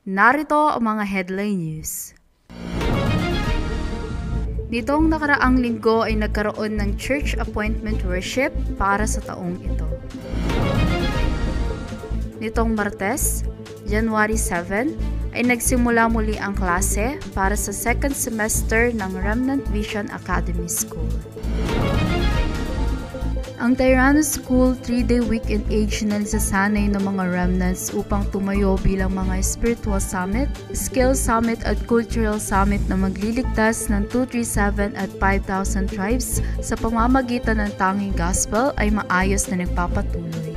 Narito ang mga headline news. Nitong nakaraang linggo ay nagkaroon ng church appointment worship para sa taong ito. Nitong Martes, January 7, ay nagsimula muli ang klase para sa second semester ng Remnant Vision Academy School. Ang Tyrannus School 3-day weekend age na nagsasanay ng mga remnants upang tumayo bilang mga spiritual summit, skill summit at cultural summit na magliligtas ng 237 at 5,000 tribes sa pamamagitan ng tanging gospel ay maayos na nagpapatuloy.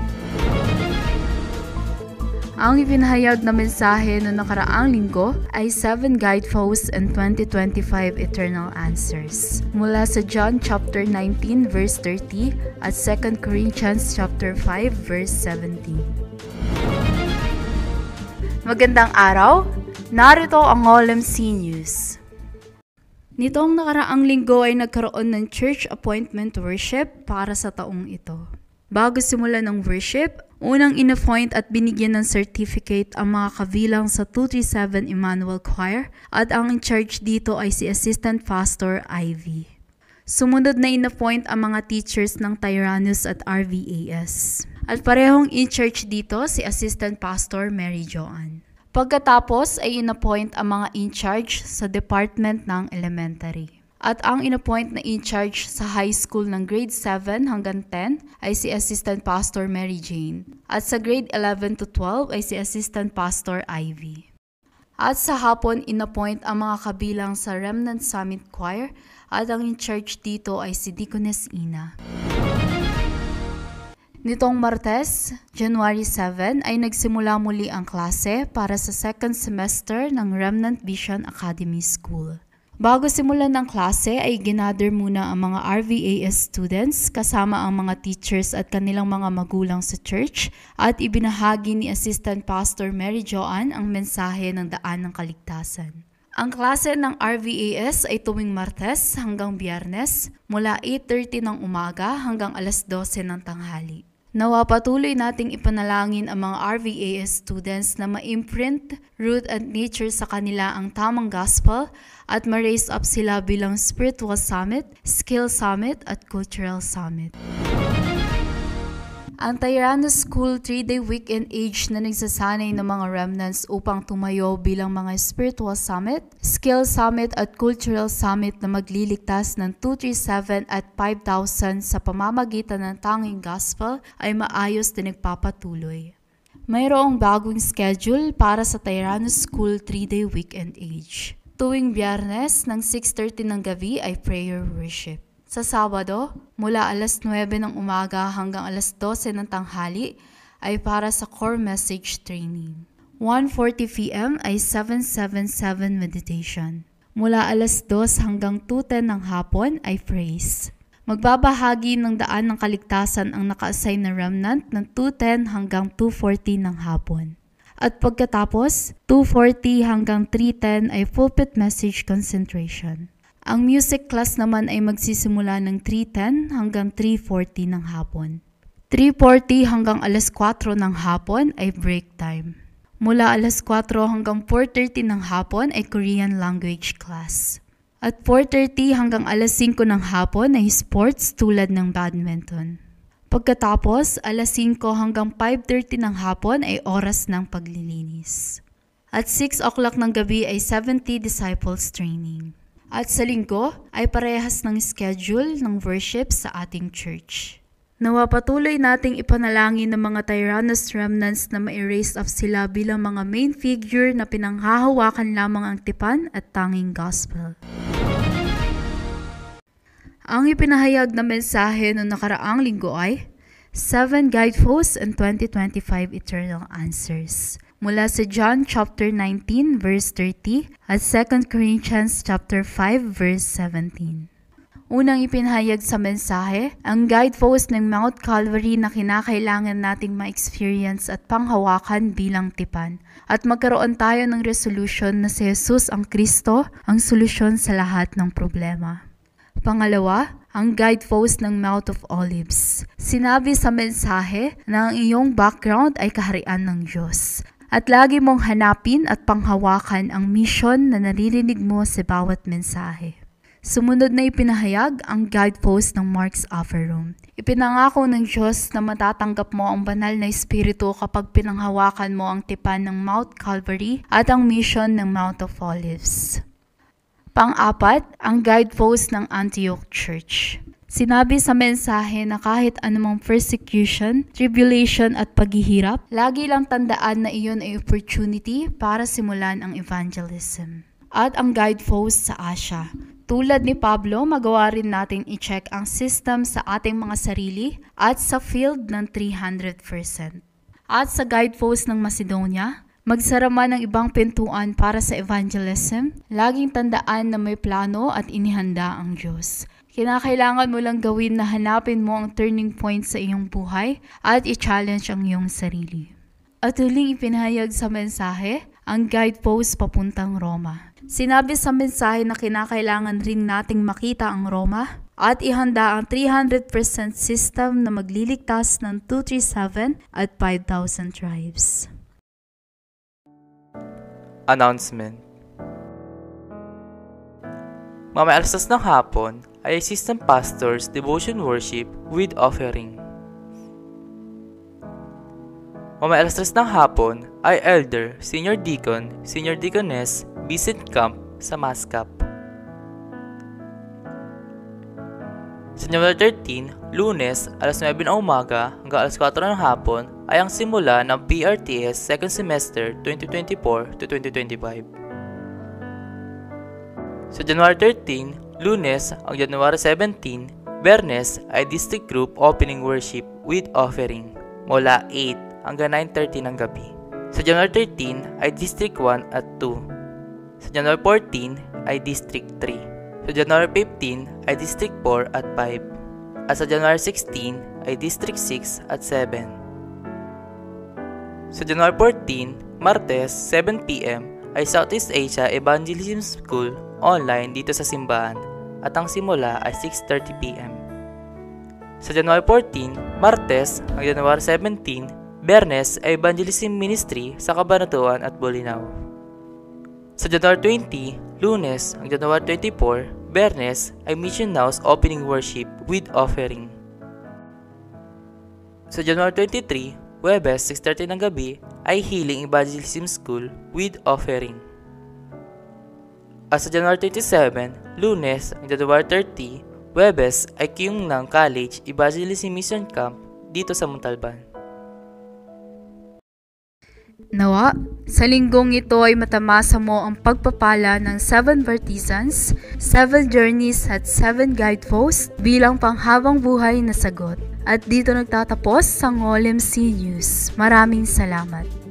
Ang ipinahayag na mensahe noong nakaraang linggo ay 7 guideposts and 2025 eternal answers. Mula sa John chapter 19 verse 30 at 2 Corinthians chapter 5 verse 17. Magandang araw! Narito ang OLMC News. Nitong nakaraang linggo ay nagkaroon ng church appointment worship para sa taong ito. Bago simulan ng worship, unang in-appoint at binigyan ng certificate ang mga kabilang sa 237 Emmanuel Choir at ang in-charge dito ay si Assistant Pastor Ivy. Sumunod na in-appoint ang mga teachers ng Tyrannus at RVAS. At parehong in-charge dito si Assistant Pastor Mary Joanne. Pagkatapos ay in-appoint ang mga in-charge sa department ng elementary. At ang in-appoint na in-charge sa high school ng grade 7 hanggang 10 ay si Assistant Pastor Mary Jane. At sa grade 11 to 12 ay si Assistant Pastor Ivy. At sa hapon, in-appoint ang mga kabilang sa Remnant Summit Choir at ang in-charge dito ay si Deaconess Ina. Nitong Martes, January 7, ay nagsimula muli ang klase para sa second semester ng Remnant Vision Academy School. Bago simulan ng klase ay ginather muna ang mga RVAS students kasama ang mga teachers at kanilang mga magulang sa church at ibinahagi ni Assistant Pastor Mary Joanne ang mensahe ng daan ng kaligtasan. Ang klase ng RVAS ay tuwing Martes hanggang Biyernes mula 8:30 ng umaga hanggang alas 12 ng tanghali. Nawa patuloy nating ipanalangin ang mga RVAS students na ma-imprint, root at nature sa kanila ang tamang gospel at ma-raise up sila bilang spiritual summit, skill summit at cultural summit. Ang Tyrannus School 3-day weekend age na nagsasanay ng mga remnants upang tumayo bilang mga spiritual summit, skill summit at cultural summit na magliligtas ng 237 at 5,000 sa pamamagitan ng tanging gospel ay maayos na nagpapatuloy. Mayroong bagong schedule para sa Tyrannus School 3-day weekend age. Tuwing Biyernes ng 6:30 ng gabi ay prayer worship. Sa Sabado, mula alas 9 ng umaga hanggang alas 12 ng tanghali ay para sa core message training. 1:40 p.m. ay 777 meditation. Mula alas 2 hanggang 2:10 ng hapon ay praise. Magbabahagi ng daan ng kaligtasan ang naka-assign na remnant ng 2:10 hanggang 2:40 ng hapon. At pagkatapos, 2:40 hanggang 3:10 ay pulpit message concentration. Ang music class naman ay magsisimula ng 3:10 hanggang 3:40 ng hapon. 3:40 hanggang alas 4 ng hapon ay break time. Mula alas 4 hanggang 4:30 ng hapon ay Korean language class. At 4:30 hanggang alas 5 ng hapon ay sports tulad ng badminton. Pagkatapos, alas 5 hanggang 5:30 ng hapon ay oras ng paglilinis. At 6 o'clock ng gabi ay 70 disciples training. At sa linggo ay parehas ng schedule ng worship sa ating church. Nawa patuloy nating ipanalangin ng mga Tyrannus remnants na ma-erase up sila bilang mga main figure na pinanghahawakan lamang ang tipan at tanging gospel. Ang ipinahayag na mensahe noong nakaraang linggo ay 7 guideposts and 2025 eternal answers. Mula sa John chapter 19 verse 30 at 2 Corinthians chapter 5 verse 17. Unang ipinahayag sa mensahe, ang guidepost ng Mount Calvary na kinakailangan nating ma-experience at panghawakan bilang tipan. At magkaroon tayo ng resolution na si Jesus ang Kristo ang solusyon sa lahat ng problema. Pangalawa, ang guidepost ng Mount of Olives. Sinabi sa mensahe na ang iyong background ay kaharian ng Diyos. At lagi mong hanapin at panghawakan ang misyon na naririnig mo sa bawat mensahe. Sumunod na ipinahayag ang guidepost ng Mark's Upper Room. Ipinangako ng Diyos na matatanggap mo ang banal na espiritu kapag pinanghawakan mo ang tipan ng Mount Calvary at ang mission ng Mount of Olives. Pang-apat, ang guidepost ng Antioch Church. Sinabi sa mensahe na kahit anumang persecution, tribulation at paghihirap, lagi lang tandaan na iyon ay opportunity para simulan ang evangelism. At ang guidepost sa Asia. Tulad ni Pablo, magawa rin natin i-check ang system sa ating mga sarili at sa field ng 300%. At sa guidepost ng Macedonia, magsara man ng ibang pintuan para sa evangelism, laging tandaan na may plano at inihanda ang Diyos. Kinakailangan mo lang gawin na hanapin mo ang turning point sa iyong buhay at i-challenge ang iyong sarili. At huling ipinahayag sa mensahe, ang guidepost papuntang Roma. Sinabi sa mensahe na kinakailangan ring nating makita ang Roma at ihanda ang 300% system na magliligtas ng 237 at 5,000 tribes. Announcement. Mamaya alas 6 ng hapon ay Assistant Pastor's Devotion Worship with Offering. Mamaya alas 3 ng hapon ay Elder, Senior Deacon, Senior Deaconess, Visit Camp sa Mascap. Sa January 13, Lunes, alas 9 ng umaga hanggang alas 4 ng hapon ay ang simula ng PRTS Second Semester 2024 to 2025. Sa January 13, Lunes hanggang January 17, Bernes ay District Group Opening Worship with Offering mula 8 hanggang 9:30 ng gabi. Sa January 13 ay District 1 at 2. Sa January 14 ay District 3. Sa January 15 ay District 4 at 5. At sa January 16 ay District 6 at 7. Sa January 14, Martes, 7 p.m. ay Southeast Asia Evangelism School online dito sa simbahan at ang simula ay 6:30 p.m. Sa January 14, Martes hanggang January 17, Bernes ay Evangelism Ministry sa Cabanatuan at Bolinao. Sa January 20, Lunes hanggang January 24, Bernes ay Mission Now's Opening Worship with Offering. Sa January 23, Huwebes 6:30 ng gabi ay Healing Evangelism School with Offering. At sa January 27, Lunes hanggang January 30, Huwebes ay Kyungnam College Evangelism Mission Camp dito sa Montalban. Nawa, sa linggong ito ay matamasa mo ang pagpapala ng 7 Bartizans, 7 Journeys at 7 Guideposts bilang panghabang buhay na sagot. At dito nagtatapos ang OLMC News. Maraming salamat.